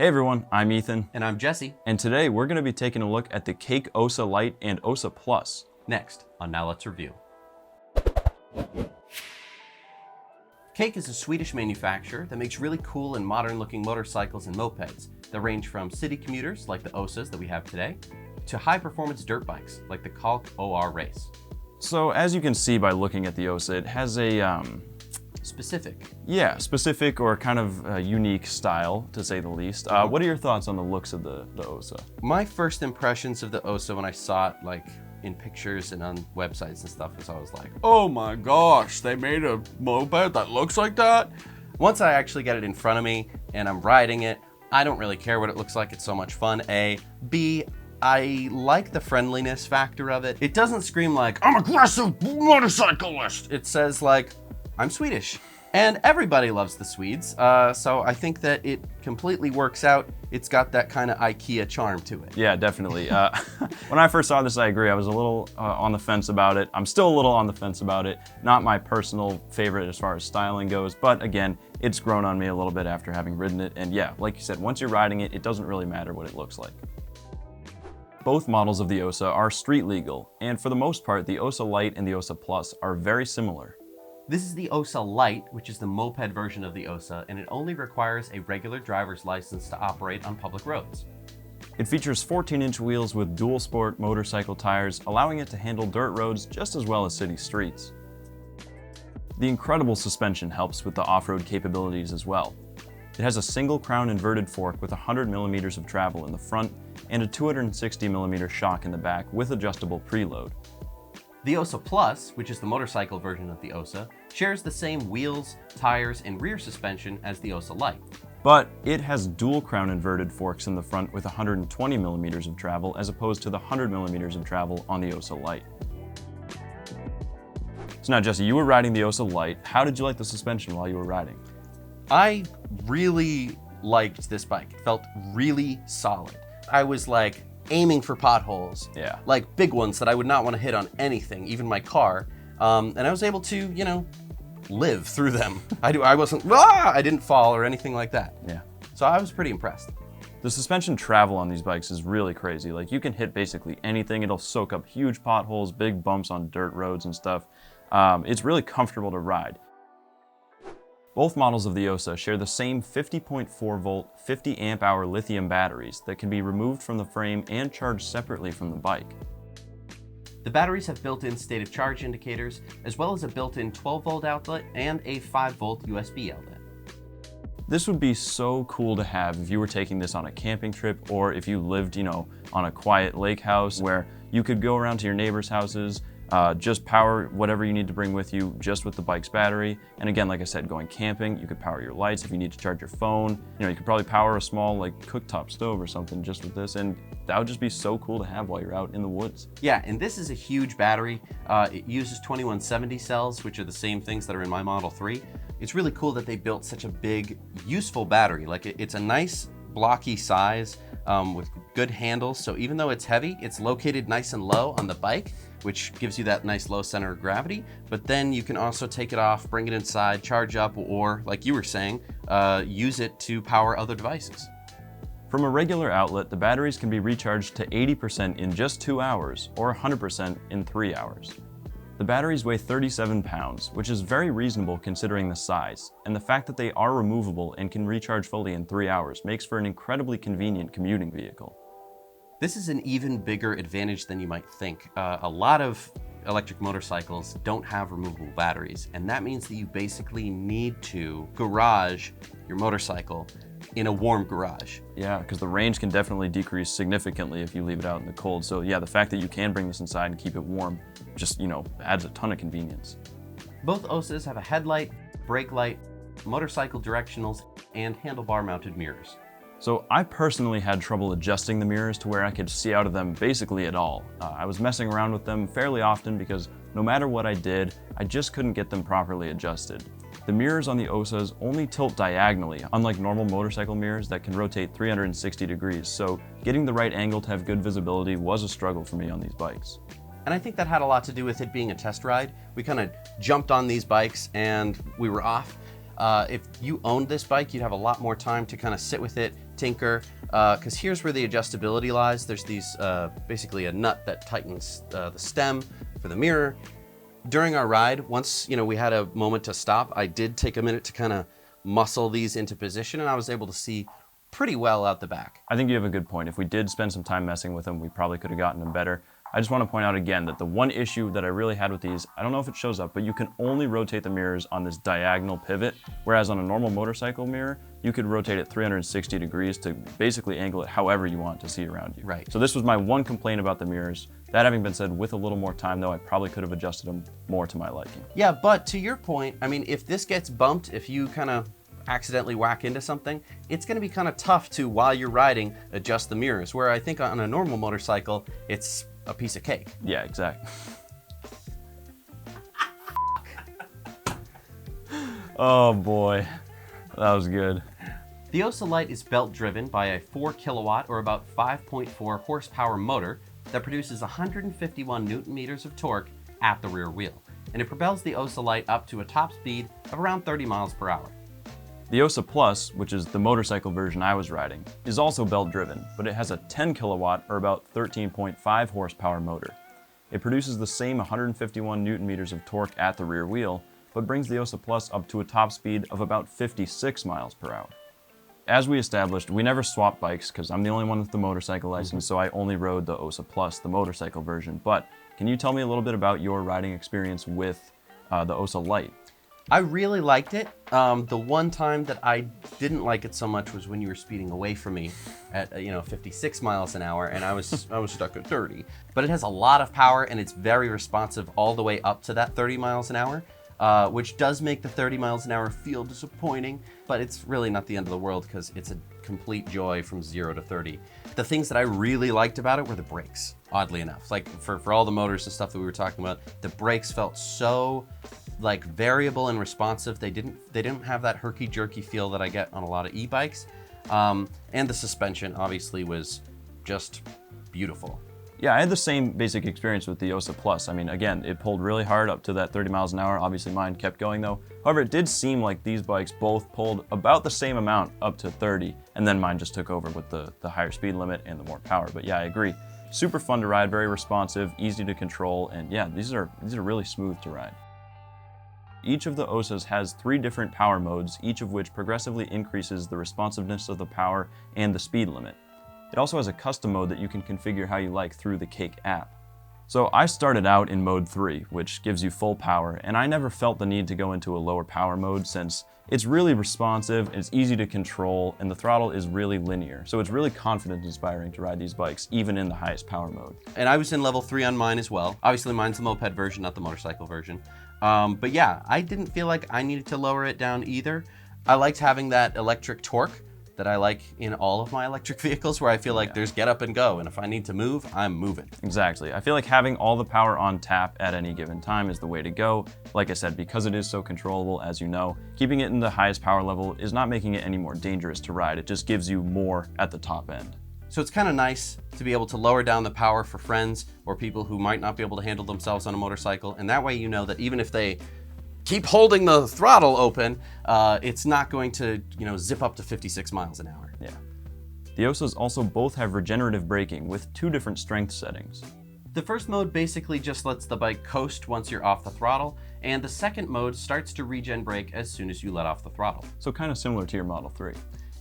Hey everyone, I'm Ethan. And I'm Jesse. And today we're going to be taking a look at the Cake OSA Lite and OSA Plus. Next on Now Let's Review. Cake is a Swedish manufacturer that makes really cool and modern looking motorcycles and mopeds that range from city commuters like the OSAs that we have today to high performance dirt bikes like the Kalk OR Race. So as you can see by looking at the OSA, it has a specific or kind of unique style, to say the least. What are your thoughts on the looks of the OSA? My first impressions of the OSA when I saw it like in pictures and on websites and stuff was I was like, oh my gosh, they made a moped that looks like that? Once I actually get it in front of me and I'm riding it, I don't really care what it looks like. It's so much fun, A. B, I like the friendliness factor of it. It doesn't scream like, I'm aggressive motorcyclist. It says like, I'm Swedish. And everybody loves the Swedes, so I think that it completely works out. It's got that kind of IKEA charm to it. Yeah, definitely. When I first saw this, I agree. I was a little on the fence about it. I'm still a little on the fence about it. Not my personal favorite as far as styling goes, but again, it's grown on me a little bit after having ridden it. And yeah, like you said, once you're riding it, it doesn't really matter what it looks like. Both models of the OSA are street legal, and for the most part, the OSA Lite and the OSA Plus are very similar. This is the OSA Lite, which is the moped version of the OSA, and it only requires a regular driver's license to operate on public roads. It features 14-inch wheels with dual sport motorcycle tires, allowing it to handle dirt roads just as well as city streets. The incredible suspension helps with the off-road capabilities as well. It has a single crown inverted fork with 100 millimeters of travel in the front and a 260 millimeter shock in the back with adjustable preload. The OSA Plus, which is the motorcycle version of the OSA, shares the same wheels, tires, and rear suspension as the OSA Lite. But it has dual crown inverted forks in the front with 120 millimeters of travel as opposed to the 100 millimeters of travel on the OSA Lite. So now Jesse, you were riding the OSA Lite. How did you like the suspension while you were riding? I really liked this bike. It felt really solid. I was like aiming for potholes, like big ones that I would not want to hit on anything, even my car. And I was able to, live through them. I didn't fall or anything like that. Yeah. So I was pretty impressed. The suspension travel on these bikes is really crazy. Like you can hit basically anything. It'll soak up huge potholes, big bumps on dirt roads and stuff. It's really comfortable to ride. Both models of the OSA share the same 50.4 volt, 50 amp hour lithium batteries that can be removed from the frame and charged separately from the bike. The batteries have built-in state of charge indicators, as well as a built-in 12 volt outlet and a 5 volt USB outlet. This would be so cool to have if you were taking this on a camping trip or if you lived, on a quiet lake house where you could go around to your neighbors' houses, just power whatever you need to bring with you just with the bike's battery. And again, like I said, going camping, you could power your lights if you need to charge your phone. You could probably power a small cooktop stove or something just with this, and that would just be so cool to have while you're out in the woods. Yeah, and this is a huge battery. It uses 2170 cells, which are the same things that are in my Model 3. It's really cool that they built such a big, useful battery. It's a nice blocky size with good handles, so even though it's heavy, it's located nice and low on the bike, which gives you that nice low center of gravity. But then you can also take it off, bring it inside, charge up, or like you were saying, use it to power other devices. From a regular outlet, the batteries can be recharged to 80% in just 2 hours or 100% in 3 hours. The batteries weigh 37 pounds, which is very reasonable considering the size, and the fact that they are removable and can recharge fully in 3 hours makes for an incredibly convenient commuting vehicle. This is an even bigger advantage than you might think. A lot of electric motorcycles don't have removable batteries, and that means that you basically need to garage your motorcycle in a warm garage. Yeah, because the range can definitely decrease significantly if you leave it out in the cold. So yeah, the fact that you can bring this inside and keep it warm just, adds a ton of convenience. Both OSAs have a headlight, brake light, motorcycle directionals, and handlebar mounted mirrors. So I personally had trouble adjusting the mirrors to where I could see out of them basically at all. I was messing around with them fairly often because no matter what I did, I just couldn't get them properly adjusted. The mirrors on the OSAs only tilt diagonally, unlike normal motorcycle mirrors that can rotate 360 degrees, so getting the right angle to have good visibility was a struggle for me on these bikes. And I think that had a lot to do with it being a test ride. We kind of jumped on these bikes and we were off. If you owned this bike, you'd have a lot more time to kind of sit with it, tinker, because here's where the adjustability lies. There's these, basically a nut that tightens the stem for the mirror. During our ride, once we had a moment to stop, I did take a minute to kind of muscle these into position, and I was able to see pretty well out the back. I think you have a good point. If we did spend some time messing with them, we probably could have gotten them better. I just want to point out again that the one issue that I really had with these, I don't know if it shows up, but you can only rotate the mirrors on this diagonal pivot, whereas on a normal motorcycle mirror, you could rotate it 360 degrees to basically angle it however you want to see around you. Right. So this was my one complaint about the mirrors. That having been said, with a little more time though, I probably could have adjusted them more to my liking. Yeah, but to your point, I mean, if this gets bumped, if you kind of accidentally whack into something, it's going to be kind of tough to, while you're riding, adjust the mirrors, where I think on a normal motorcycle, it's a piece of cake. Yeah, exactly. Oh boy, that was good. The Osa Lite is belt driven by a 4 kilowatt or about 5.4 horsepower motor that produces 151 newton meters of torque at the rear wheel, and it propels the Osa Lite up to a top speed of around 30 miles per hour. The Osa Plus, which is the motorcycle version I was riding, is also belt driven, but it has a 10 kilowatt or about 13.5 horsepower motor. It produces the same 151 newton meters of torque at the rear wheel, but brings the Osa Plus up to a top speed of about 56 miles per hour. As we established, we never swapped bikes because I'm the only one with the motorcycle license, so I only rode the Osa Plus, the motorcycle version. But can you tell me a little bit about your riding experience with the Osa Lite? I really liked it. The one time that I didn't like it so much was when you were speeding away from me at 56 miles an hour, and I was stuck at 30. But it has a lot of power, and it's very responsive all the way up to that 30 miles an hour, which does make the 30 miles an hour feel disappointing, but it's really not the end of the world because it's a complete joy from 0 to 30. The things that I really liked about it were the brakes, oddly enough. Like for all the motors and stuff that we were talking about, the brakes felt so like variable and responsive. They didn't have that herky-jerky feel that I get on a lot of e-bikes. And the suspension obviously was just beautiful. Yeah, I had the same basic experience with the Osa Plus. I mean, again, it pulled really hard up to that 30 miles an hour. Obviously mine kept going though. However, it did seem like these bikes both pulled about the same amount up to 30, and then mine just took over with the higher speed limit and the more power. But yeah, I agree. Super fun to ride, very responsive, easy to control, and yeah, these are really smooth to ride. Each of the Osas has 3 different power modes, each of which progressively increases the responsiveness of the power and the speed limit. It also has a custom mode that you can configure how you like through the Cake app. So I started out in mode 3, which gives you full power, and I never felt the need to go into a lower power mode since it's really responsive, it's easy to control, and the throttle is really linear. So it's really confidence inspiring to ride these bikes, even in the highest power mode. And I was in level 3 on mine as well. Obviously mine's the moped version, not the motorcycle version. But yeah, I didn't feel like I needed to lower it down either. I liked having that electric torque that I like in all of my electric vehicles, where I feel like there's get up and go, and if I need to move, I'm moving. Exactly. I feel like having all the power on tap at any given time is the way to go. Like I said, because it is so controllable, as you know, keeping it in the highest power level is not making it any more dangerous to ride. It just gives you more at the top end. So it's kind of nice to be able to lower down the power for friends or people who might not be able to handle themselves on a motorcycle, and that way you know that even if they keep holding the throttle open, it's not going to, zip up to 56 miles an hour. Yeah. The Osas also both have regenerative braking with 2 different strength settings. The first mode basically just lets the bike coast once you're off the throttle, and the second mode starts to regen brake as soon as you let off the throttle. So kind of similar to your Model 3.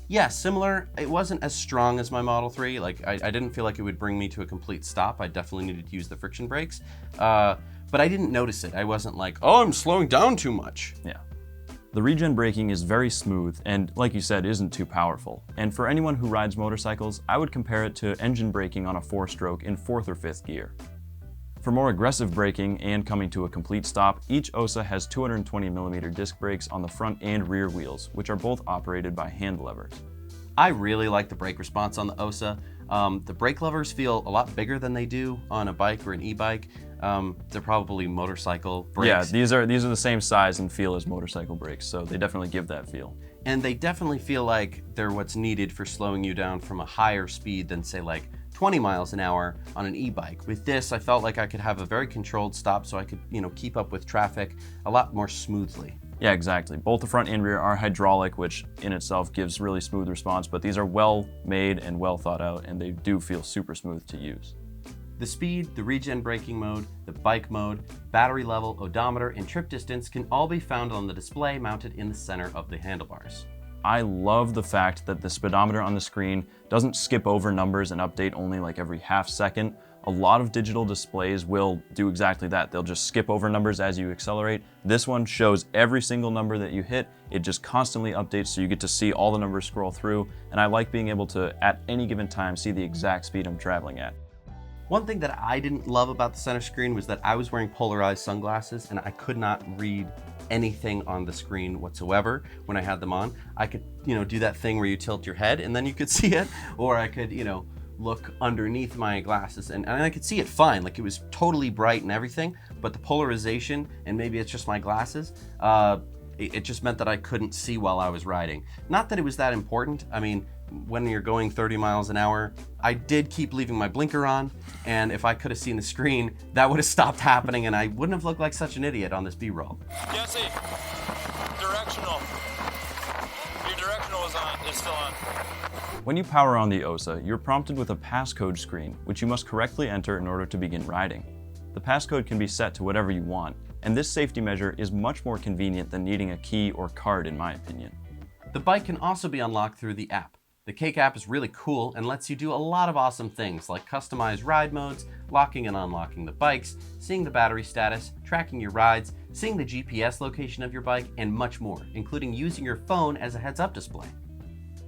Yeah, similar. It wasn't as strong as my Model 3. Like, I didn't feel like it would bring me to a complete stop. I definitely needed to use the friction brakes. But I didn't notice it. I wasn't like, oh, I'm slowing down too much. Yeah. The regen braking is very smooth and, like you said, isn't too powerful. And for anyone who rides motorcycles, I would compare it to engine braking on a 4-stroke in 4th or 5th gear. For more aggressive braking and coming to a complete stop, each Osa has 220mm disc brakes on the front and rear wheels, which are both operated by hand levers. I really like the brake response on the Osa. The brake levers feel a lot bigger than they do on a bike or an e-bike. They're probably motorcycle brakes. Yeah, these are the same size and feel as motorcycle brakes, so they definitely give that feel. And they definitely feel like they're what's needed for slowing you down from a higher speed than, say, like 20 miles an hour on an e-bike. With this, I felt like I could have a very controlled stop so I could, keep up with traffic a lot more smoothly. Yeah, exactly. Both the front and rear are hydraulic, which in itself gives really smooth response, but these are well made and well thought out, and they do feel super smooth to use. The speed, the regen braking mode, the bike mode, battery level, odometer, and trip distance can all be found on the display mounted in the center of the handlebars. I love the fact that the speedometer on the screen doesn't skip over numbers and update only like every half second. A lot of digital displays will do exactly that. They'll just skip over numbers as you accelerate. This one shows every single number that you hit. It just constantly updates, so you get to see all the numbers scroll through. And I like being able to, at any given time, see the exact speed I'm traveling at. One thing that I didn't love about the center screen was that I was wearing polarized sunglasses and I could not read anything on the screen whatsoever when I had them on. I could, do that thing where you tilt your head and then you could see it, or I could, look underneath my glasses and I could see it fine. Like, it was totally bright and everything, but the polarization, and maybe it's just my glasses, it just meant that I couldn't see while I was riding. Not that it was that important. I mean, when you're going 30 miles an hour, I did keep leaving my blinker on, and if I could have seen the screen, that would have stopped happening and I wouldn't have looked like such an idiot on this B-roll. Jesse, directional. Your directional is still on. When you power on the OSA, you're prompted with a passcode screen, which you must correctly enter in order to begin riding. The passcode can be set to whatever you want, and this safety measure is much more convenient than needing a key or card, in my opinion. The bike can also be unlocked through the app. The Cake app is really cool and lets you do a lot of awesome things like customize ride modes, locking and unlocking the bikes, seeing the battery status, tracking your rides, seeing the GPS location of your bike, and much more, including using your phone as a heads-up display.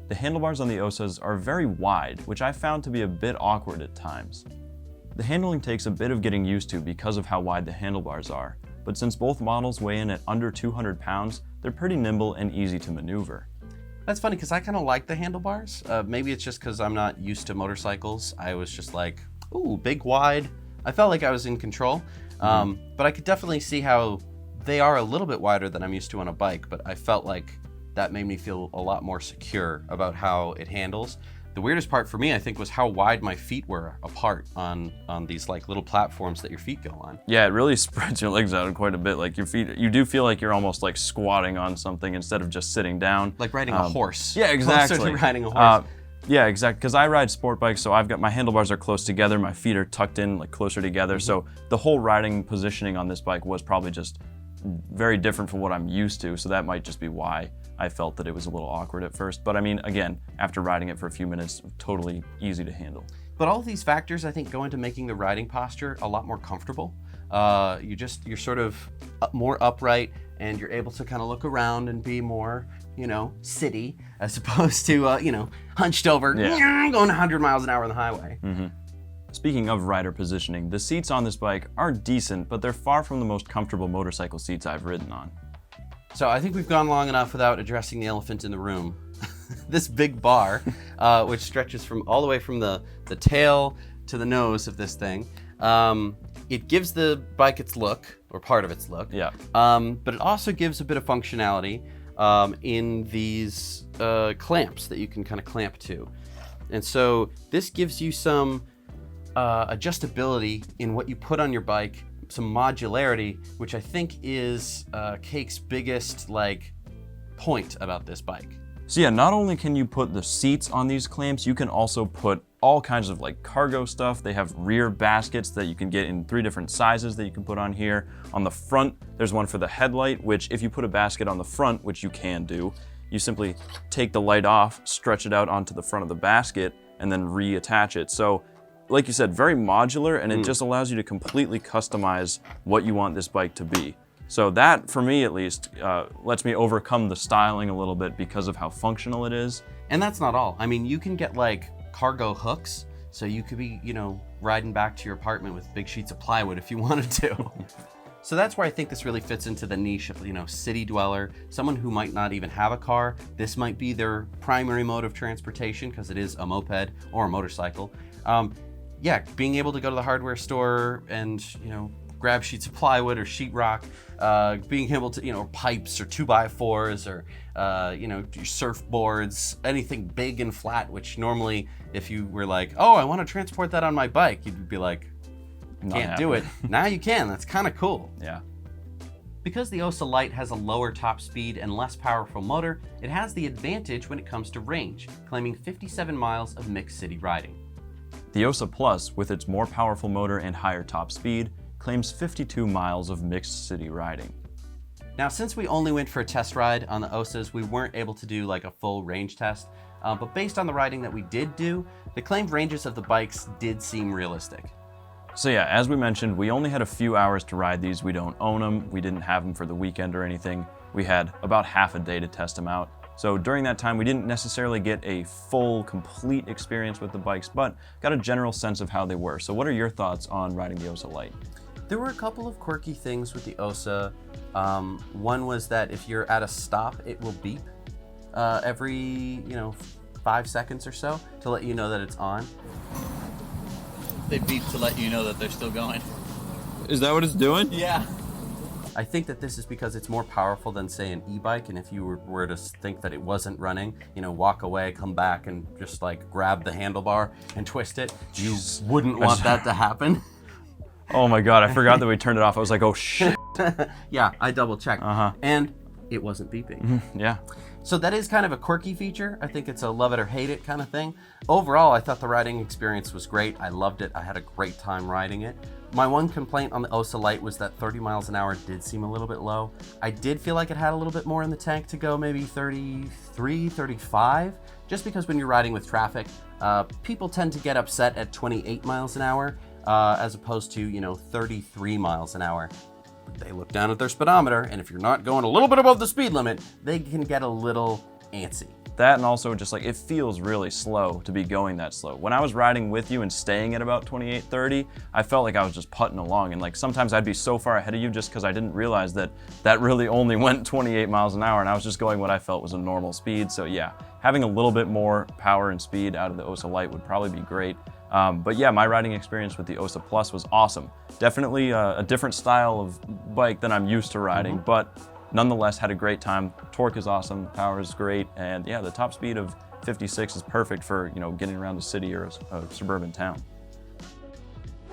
The handlebars on the OSAs are very wide, which I found to be a bit awkward at times. The handling takes a bit of getting used to because of how wide the handlebars are, but since both models weigh in at under 200 pounds, they're pretty nimble and easy to maneuver. That's funny because I kind of like the handlebars. Maybe it's just because I'm not used to motorcycles. I was just like, ooh, big, wide. I felt like I was in control, but I could definitely see how they are a little bit wider than I'm used to on a bike, but I felt like that made me feel a lot more secure about how it handles. The weirdest part for me, I think, was how wide my feet were apart on these like little platforms that your feet go on. Yeah, it really spreads your legs out quite a bit. Like your feet, you do feel like you're almost like squatting on something instead of just sitting down. Like riding a horse. Yeah, exactly. Closer to riding a horse. Yeah, exactly. Because I ride sport bikes, so I've got my handlebars are close together, my feet are tucked in like closer together. So the whole riding positioning on this bike was probably just very different from what I'm used to. So that might just be why I felt that it was a little awkward at first. But I mean, again, after riding it for a few minutes, totally easy to handle. But all of these factors, I think, go into making the riding posture a lot more comfortable. You're sort of more upright, and you're able to kind of look around and be more, city, as opposed to, hunched over, going 100 miles an hour on the highway. Speaking of rider positioning, the seats on this bike are decent, but they're far from the most comfortable motorcycle seats I've ridden on. So I think we've gone long enough without addressing the elephant in the room. This big bar, which stretches from all the way from the tail to the nose of this thing. It gives the bike its look, or part of its look. Yeah. But it also gives a bit of functionality in these clamps that you can kind of clamp to. And so this gives you some adjustability in what you put on your bike, some modularity, which I think is Cake's biggest point about this bike. So yeah, not only can you put the seats on these clamps, you can also put all kinds of cargo stuff. They have rear baskets that you can get in 3 different sizes that you can put on here. On the front, there's one for the headlight, which if you put a basket on the front, which you can do, you simply take the light off, stretch it out onto the front of the basket, and then reattach it. So like you said, very modular, and it just allows you to completely customize what you want this bike to be. So that, for me at least, lets me overcome the styling a little bit because of how functional it is. And that's not all. I mean, you can get cargo hooks, so you could be, riding back to your apartment with big sheets of plywood if you wanted to. So that's where I think this really fits into the niche of, city dweller, someone who might not even have a car. This might be their primary mode of transportation because it is a moped or a motorcycle. Being able to go to the hardware store and, grab sheets of plywood or sheetrock, being able to, pipes or 2x4s or, surfboards, anything big and flat, which normally if you were I want to transport that on my bike, you'd be like, can't do it. Now you can. That's kind of cool. Yeah. Because the Osa Lite has a lower top speed and less powerful motor, it has the advantage when it comes to range, claiming 57 miles of mixed city riding. The Osa Plus, with its more powerful motor and higher top speed, claims 52 miles of mixed city riding. Now, since we only went for a test ride on the Osas, we weren't able to do like a full range test, but based on the riding that we did do, the claimed ranges of the bikes did seem realistic. So yeah, as we mentioned, we only had a few hours to ride these. We don't own them. We didn't have them for the weekend or anything. We had about half a day to test them out. So during that time, we didn't necessarily get a full, complete experience with the bikes, but got a general sense of how they were. So what are your thoughts on riding the Osa Lite? There were a couple of quirky things with the Osa. One was that if you're at a stop, it will beep every 5 seconds or so to let you know that it's on. They beep to let you know that they're still going. Is that what it's doing? Yeah. I think that this is because it's more powerful than, say, an e-bike, and if you were to think that it wasn't running, walk away, come back, and just like grab the handlebar and twist it, you wouldn't want that to happen. Oh my God, I forgot that we turned it off. I was like, oh shit. Yeah, I double checked. And it wasn't beeping. Yeah. So that is kind of a quirky feature. I think it's a love it or hate it kind of thing. Overall, I thought the riding experience was great. I loved it. I had a great time riding it. My one complaint on the Osa Lite was that 30 miles an hour did seem a little bit low. I did feel like it had a little bit more in the tank to go, maybe 33, 35, just because when you're riding with traffic, people tend to get upset at 28 miles an hour as opposed to, 33 miles an hour. They look down at their speedometer, and if you're not going a little bit above the speed limit, they can get a little antsy. That, and also just like it feels really slow to be going that slow. When I was riding with you and staying at about 28, 30, I felt like I was just putting along, and like sometimes I'd be so far ahead of you just because I didn't realize that really only went 28 miles an hour, and I was just going what I felt was a normal speed. So yeah, having a little bit more power and speed out of the Osa Lite would probably be great. But yeah, my riding experience with the Osa Plus was awesome. Definitely a different style of bike than I'm used to riding, but nonetheless had a great time. Torque is awesome, power is great, and yeah, the top speed of 56 is perfect for getting around a city or a suburban town.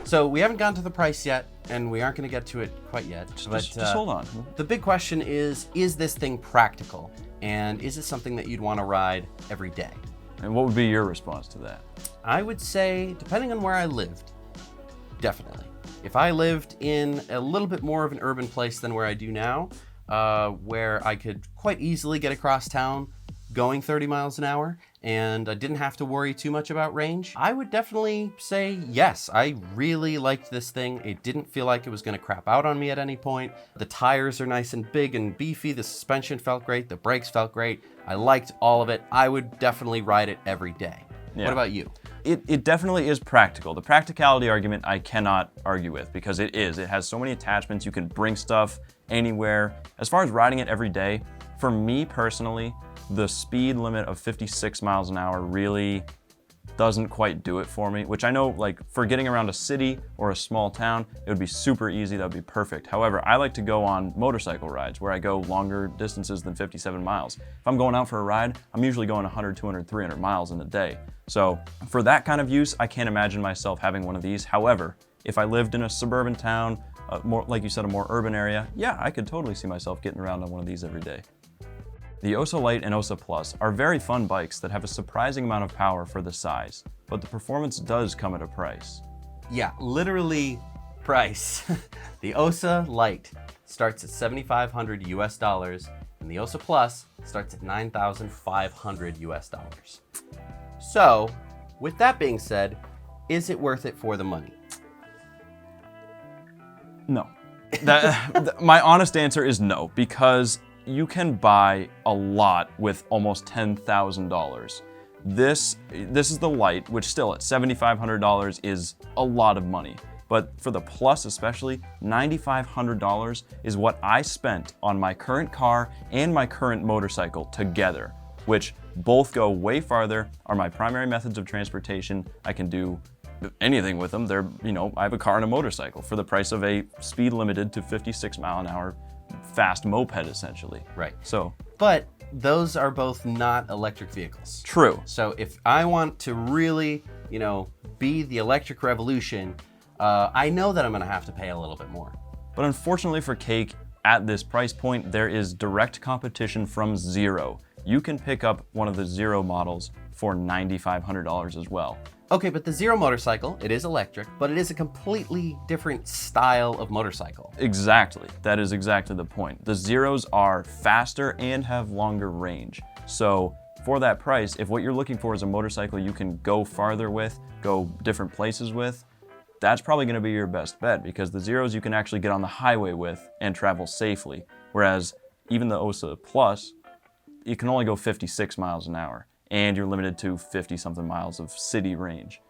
So we haven't gotten to the price yet, and we aren't going to get to it quite yet. Just hold on. The big question is this thing practical? And is it something that you'd want to ride every day? And what would be your response to that? I would say, depending on where I lived, definitely. If I lived in a little bit more of an urban place than where I do now, where I could quite easily get across town going 30 miles an hour, and I didn't have to worry too much about range, I would definitely say yes. I really liked this thing. It didn't feel like it was going to crap out on me at any point. The tires are nice and big and beefy. The suspension felt great. The brakes felt great. I liked all of it. I would definitely ride it every day. Yeah. What about you? It definitely is practical. The practicality argument I cannot argue with because it is. It has so many attachments. You can bring stuff anywhere. As far as riding it every day, for me personally, the speed limit of 56 miles an hour really doesn't quite do it for me, which I know like for getting around a city or a small town, it would be super easy, that would be perfect. However, I like to go on motorcycle rides where I go longer distances than 57 miles. If I'm going out for a ride, I'm usually going 100, 200, 300 miles in a day. So for that kind of use, I can't imagine myself having one of these. However, if I lived in a suburban town, more like you said, a more urban area, yeah, I could totally see myself getting around on one of these every day. The Osa Lite and Osa Plus are very fun bikes that have a surprising amount of power for the size, but the performance does come at a price. Yeah, literally price. The Osa Lite starts at $7,500 US, and the Osa Plus starts at $9,500 US. So, with that being said, is it worth it for the money? No. My honest answer is no, because you can buy a lot with almost $10,000. This is the Lite, which still at $7,500 is a lot of money. But for the Plus especially, $9,500 is what I spent on my current car and my current motorcycle together, which both go way farther, are my primary methods of transportation. I can do anything with them. I have a car and a motorcycle for the price of a speed limited to 56 mile an hour fast moped, essentially. Right. So, but those are both not electric vehicles. True. So if I want to really, be the electric revolution, I know that I'm going to have to pay a little bit more. But unfortunately for Cake, at this price point, there is direct competition from Zero. You can pick up one of the Zero models for $9,500 as well. Okay, but the Zero motorcycle, it is electric, but it is a completely different style of motorcycle. Exactly. That is exactly the point. The Zeros are faster and have longer range. So for that price, if what you're looking for is a motorcycle you can go farther with, go different places with, that's probably going to be your best bet, because the Zeros you can actually get on the highway with and travel safely. Whereas even the OSA Plus, you can only go 56 miles an hour, and you're limited to 50 something miles of city range.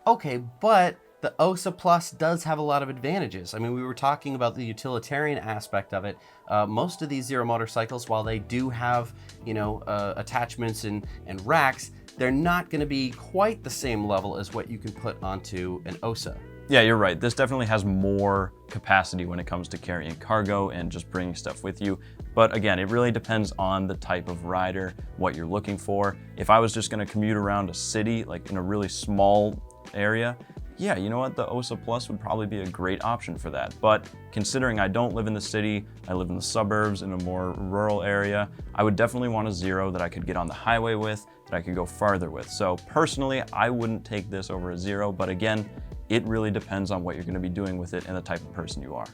Okay, but the OSA Plus does have a lot of advantages. I mean, we were talking about the utilitarian aspect of it. Most of these Zero motorcycles, while they do have, attachments and racks, they're not going to be quite the same level as what you can put onto an OSA. Yeah, you're right. This definitely has more capacity when it comes to carrying cargo and just bringing stuff with you. But again, it really depends on the type of rider, what you're looking for. If I was just going to commute around a city, like in a really small area, yeah, you know what? The OSA Plus would probably be a great option for that. But considering I don't live in the city, I live in the suburbs in a more rural area, I would definitely want a Zero that I could get on the highway with, that I could go farther with. So personally, I wouldn't take this over a Zero, but again, it really depends on what you're going to be doing with it and the type of person you are.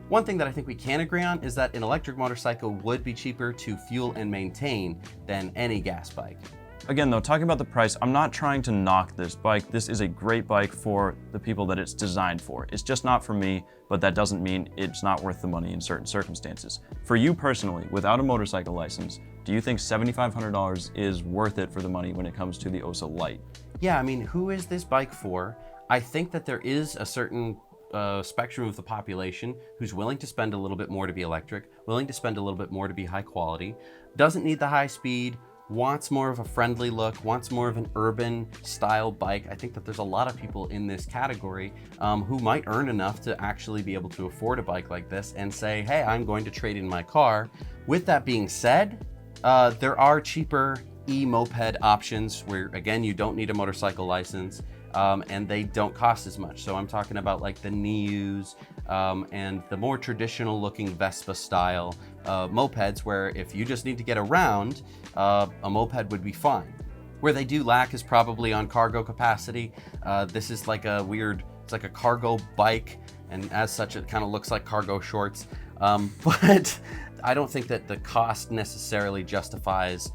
One thing that I think we can agree on is that an electric motorcycle would be cheaper to fuel and maintain than any gas bike. Again though, talking about the price, I'm not trying to knock this bike. This is a great bike for the people that it's designed for. It's just not for me, but that doesn't mean it's not worth the money in certain circumstances. For you personally, without a motorcycle license, do you think $7,500 is worth it for the money when it comes to the OSA Lite? Yeah, I mean, who is this bike for? I think that there is a certain spectrum of the population who's willing to spend a little bit more to be electric, willing to spend a little bit more to be high quality, doesn't need the high speed, wants more of a friendly look, wants more of an urban style bike. I think that there's a lot of people in this category who might earn enough to actually be able to afford a bike like this and say, hey, I'm going to trade in my car. With that being said, there are cheaper e-moped options where, again, you don't need a motorcycle license. And they don't cost as much. So I'm talking about like the Nius and the more traditional looking Vespa style mopeds, where if you just need to get around, a moped would be fine. Where they do lack is probably on cargo capacity. This is like it's like a cargo bike, and as such it kind of looks like cargo shorts. But I don't think that the cost necessarily justifies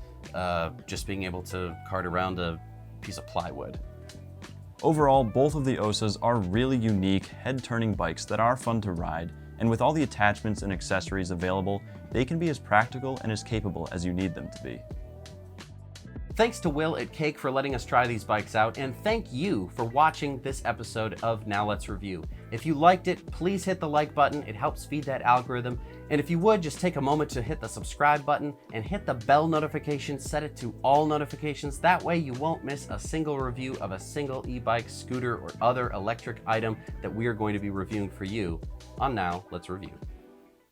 just being able to cart around a piece of plywood. Overall, both of the OSAs are really unique, head-turning bikes that are fun to ride, and with all the attachments and accessories available, they can be as practical and as capable as you need them to be. Thanks to Will at Cake for letting us try these bikes out, and thank you for watching this episode of Now Let's Review. If you liked it, please hit the like button. It helps feed that algorithm. And if you would, just take a moment to hit the subscribe button and hit the bell notification, set it to all notifications. That way you won't miss a single review of a single e-bike, scooter, or other electric item that we are going to be reviewing for you on Now Let's Review.